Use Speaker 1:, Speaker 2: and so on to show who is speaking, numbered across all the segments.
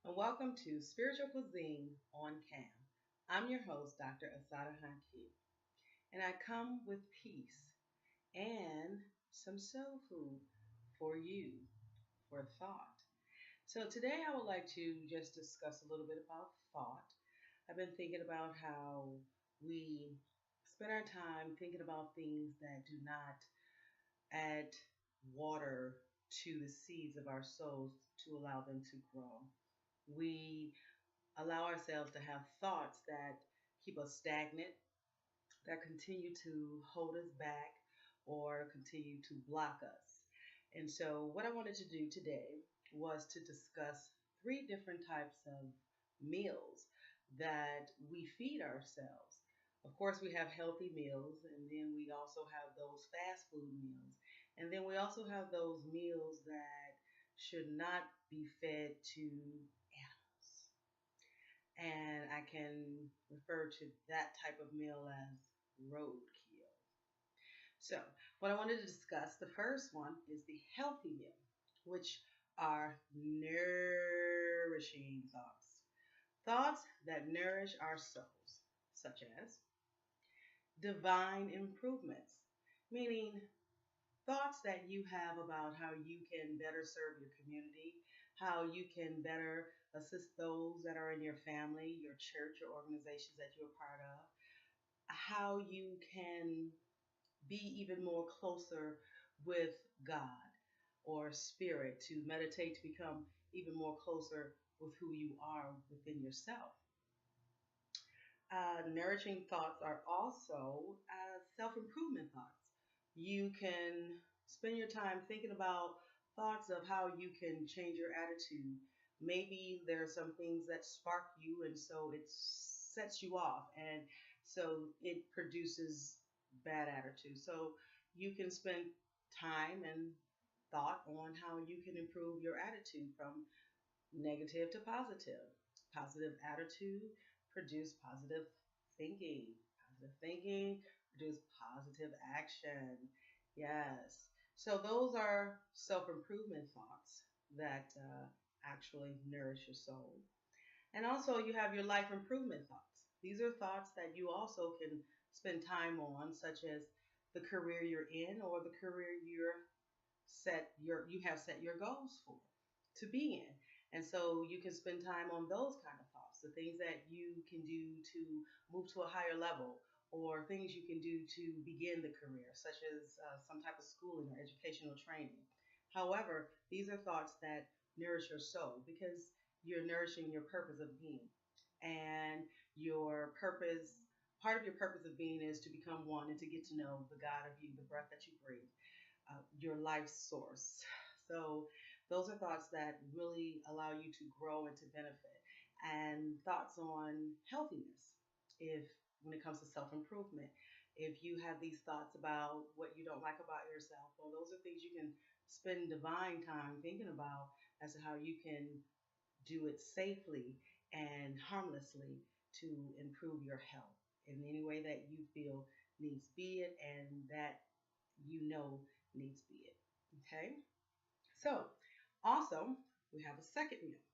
Speaker 1: and welcome to Spiritual Cuisine on Cam. I'm your host, Dr. Assata Haki, and I come with peace and some soul food for you, for thought. So today I would like to just discuss a little bit about thought. I've been thinking about how we spend our time thinking about things that do not add water to the seeds of our souls to allow them to grow. We allow ourselves to have thoughts that keep us stagnant, that continue to hold us back or continue to block us. And so, what I wanted to do today was to discuss three different types of meals that we feed ourselves. Of course, we have healthy meals, and then we also have those fast food meals. And then we also have those meals that should not be fed to animals. And I can refer to that type of meal as roadkill. So, what I wanted to discuss, the first one is the healthy meal, which are nourishing thoughts. Thoughts that nourish our souls, such as divine improvements, meaning thoughts that you have about how you can better serve your community, how you can better assist those that are in your family, your church, or organizations that you're a part of, how you can be even more closer with God or spirit, to meditate, to become even more closer with who you are within yourself. Nourishing thoughts are also self-improvement thoughts. You can spend your time thinking about thoughts of how you can change your attitude. Maybe there are some things that spark you, and so it sets you off, and so it produces bad attitude. So you can spend time and thought on how you can improve your attitude from negative to positive. Positive attitude produce positive thinking. Positive thinking produce positive action. Yes. So those are self-improvement thoughts that actually nourish your soul. And also you have your life improvement thoughts. These are thoughts that you also can spend time on, such as the career you're in or the career you have set your goals for to be in. And so you can spend time on those kind of thoughts, the things that you can do to move to a higher level, or things you can do to begin the career, such as some type of schooling or educational training. However, these are thoughts that nourish your soul because you're nourishing your purpose of being. And your purpose, part of your purpose of being is to become one and to get to know the God of you, the breath that you breathe, your life source. So those are thoughts that really allow you to grow and to benefit. And thoughts on healthiness, if when it comes to self-improvement, if you have these thoughts about what you don't like about yourself, well, those are things you can spend divine time thinking about as to how you can do it safely and harmlessly to improve your health in any way that you feel needs be it, and that you know needs be it. Okay? So, also, we have a second meal.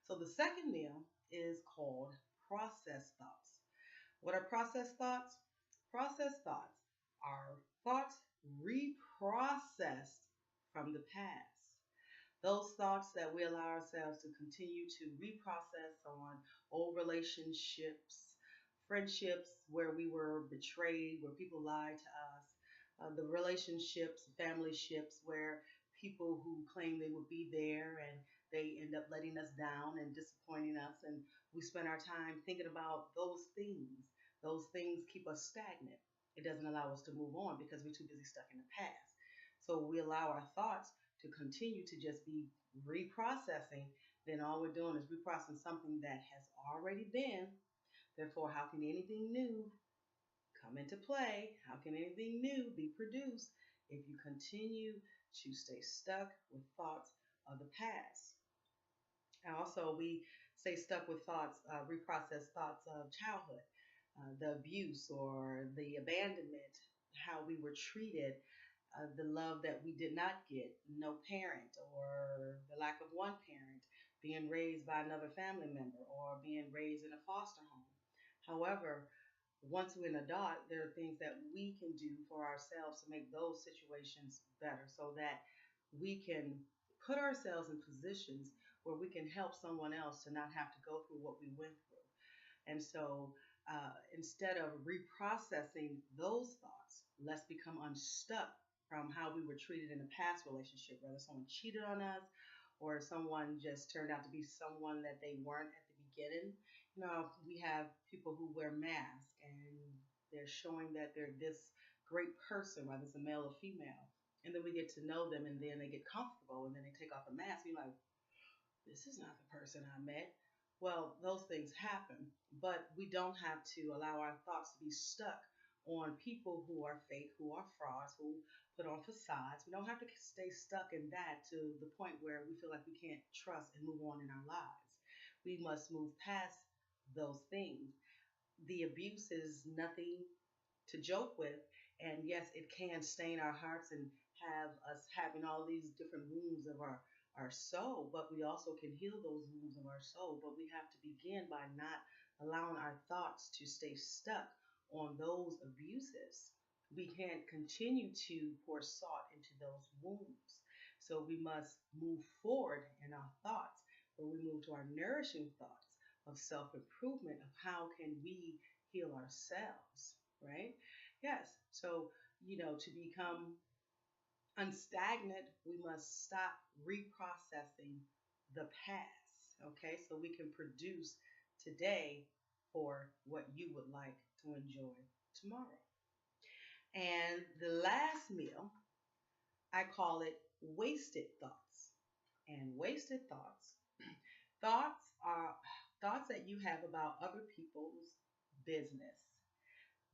Speaker 1: So, the second meal is called processed thoughts. What are processed thoughts? Processed thoughts are thoughts reprocessed from the past. Those thoughts that we allow ourselves to continue to reprocess on old relationships, friendships where we were betrayed, where people lied to us, the relationships, family ships where people who claim they would be there and they end up letting us down and disappointing us. And we spend our time thinking about those things. Those things keep us stagnant. It doesn't allow us to move on because we're too busy stuck in the past. So we allow our thoughts to continue to just be reprocessing. Then all we're doing is reprocessing something that has already been. Therefore, how can anything new come into play? How can anything new be produced if you continue to stay stuck with thoughts of the past? And also, we stay stuck with thoughts, reprocessed thoughts of childhood, the abuse or the abandonment, how we were treated, the love that we did not get, no parent, or the lack of one parent, being raised by another family member, or being raised in a foster home. However, once we're an adult, there are things that we can do for ourselves to make those situations better so that we can put ourselves in positions where we can help someone else to not have to go through what we went through. And so instead of reprocessing those thoughts, let's become unstuck from how we were treated in a past relationship, whether someone cheated on us or someone just turned out to be someone that they weren't at the beginning. You know, we have people who wear masks and they're showing that they're this great person, whether it's a male or female. And then we get to know them and then they get comfortable and then they take off the mask. And you're like, this is not the person I met. Well, those things happen, but we don't have to allow our thoughts to be stuck on people who are fake, who are frauds, who put on facades. We don't have to stay stuck in that to the point where we feel like we can't trust and move on in our lives. We must move past those things. The abuse is nothing to joke with. And yes, it can stain our hearts and have us having all these different wounds of our soul, but we also can heal those wounds of our soul. But we have to begin by not allowing our thoughts to stay stuck on those abuses. We can't continue to pour salt into those wounds. So we must move forward in our thoughts, where we move to our nourishing thoughts of self improvement, of how can we heal ourselves, right? Yes. So, to become unstagnant, we must stop reprocessing the past, okay? So we can produce today for what you would like to enjoy tomorrow. And the last meal, I call it wasted thoughts. And wasted thoughts, thoughts are thoughts that you have about other people's business,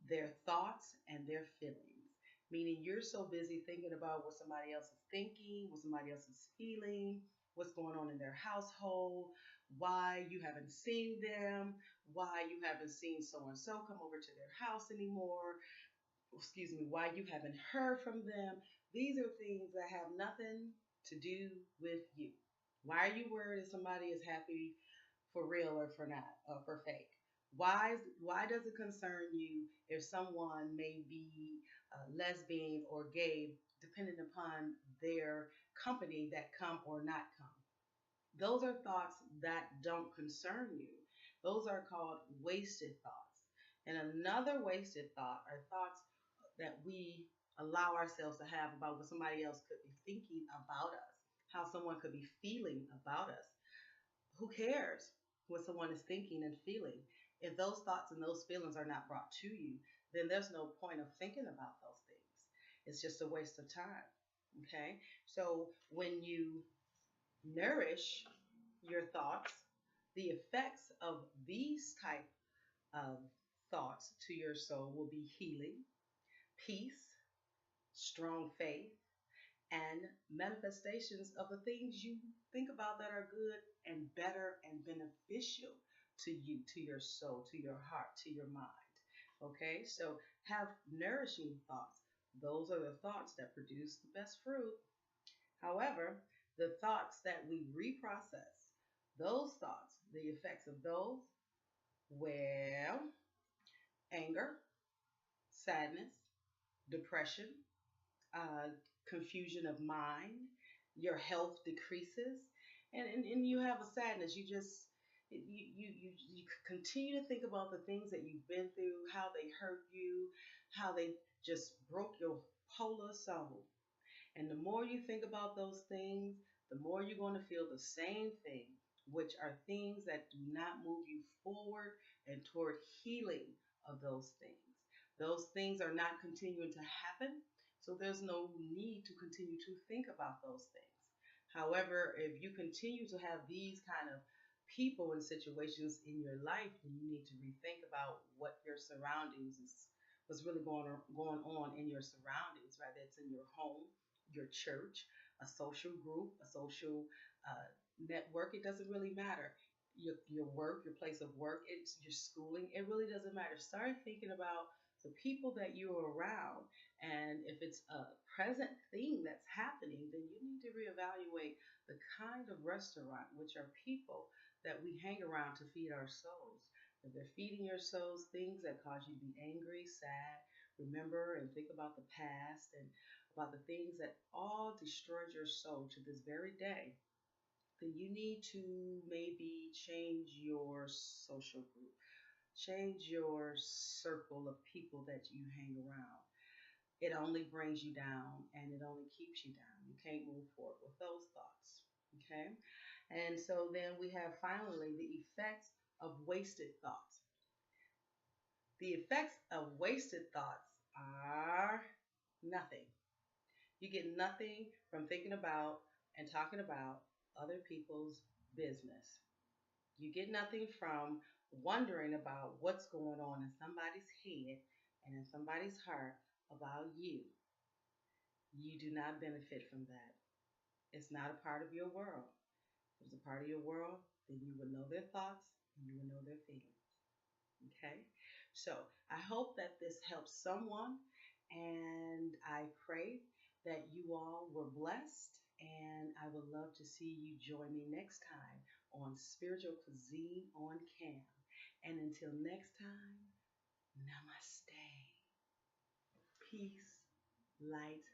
Speaker 1: their thoughts and their feelings. Meaning you're so busy thinking about what somebody else is thinking, what somebody else is feeling, what's going on in their household, why you haven't seen them, why you haven't seen so and so come over to their house anymore, excuse me, why you haven't heard from them. These are things that have nothing to do with you. Why are you worried if somebody is happy for real or for not, or for fake? Why does it concern you if someone may be lesbian or gay, depending upon their company that come or not come? Those are thoughts that don't concern you. Those are called wasted thoughts. And another wasted thought are thoughts that we allow ourselves to have about what somebody else could be thinking about us, how someone could be feeling about us. Who cares what someone is thinking and feeling? If those thoughts and those feelings are not brought to you, then there's no point of thinking about those things. It's just a waste of time. Okay? So when you nourish your thoughts, the effects of these type of thoughts to your soul will be healing, peace, strong faith, and manifestations of the things you think about that are good and better and beneficial to you, to your soul, to your heart, to your mind. Okay, so have nourishing thoughts. Those are the thoughts that produce the best fruit. However, the thoughts that we reprocess, those thoughts, the effects of those, well, anger, sadness, depression, uh, confusion of mind, your health decreases, and you have a sadness. You continue to think about the things that you've been through, how they hurt you, how they just broke your polar soul. And the more you think about those things, the more you're going to feel the same thing, which are things that do not move you forward and toward healing of those things. Those things are not continuing to happen, so there's no need to continue to think about those things. However, if you continue to have these kind of people and situations in your life, then you need to rethink about what your surroundings is, what's really going on in your surroundings, whether it's in your home, your church, a social group, a social network. It doesn't really matter. Your work, your place of work, it's your schooling. It really doesn't matter. Start thinking about the people that you're around. And if it's a present thing that's happening, then you need to reevaluate the kind of restaurant, which are people that we hang around to feed our souls. If they're feeding your souls things that cause you to be angry, sad, remember and think about the past and about the things that all destroyed your soul to this very day, then you need to maybe change your social group, change your circle of people that you hang around. It only brings you down and it only keeps you down. You can't move forward with those thoughts. Okay? And so then we have finally the effects of wasted thoughts. The effects of wasted thoughts are nothing. You get nothing from thinking about and talking about other people's business. You get nothing from wondering about what's going on in somebody's head and in somebody's heart about you. You do not benefit from that. It's not a part of your world. If it was a part of your world, then you would know their thoughts and you would know their feelings. Okay? So I hope that this helps someone, and I pray that you all were blessed. And I would love to see you join me next time on Spiritual Cuisine on Cam. And until next time, namaste. Peace, light,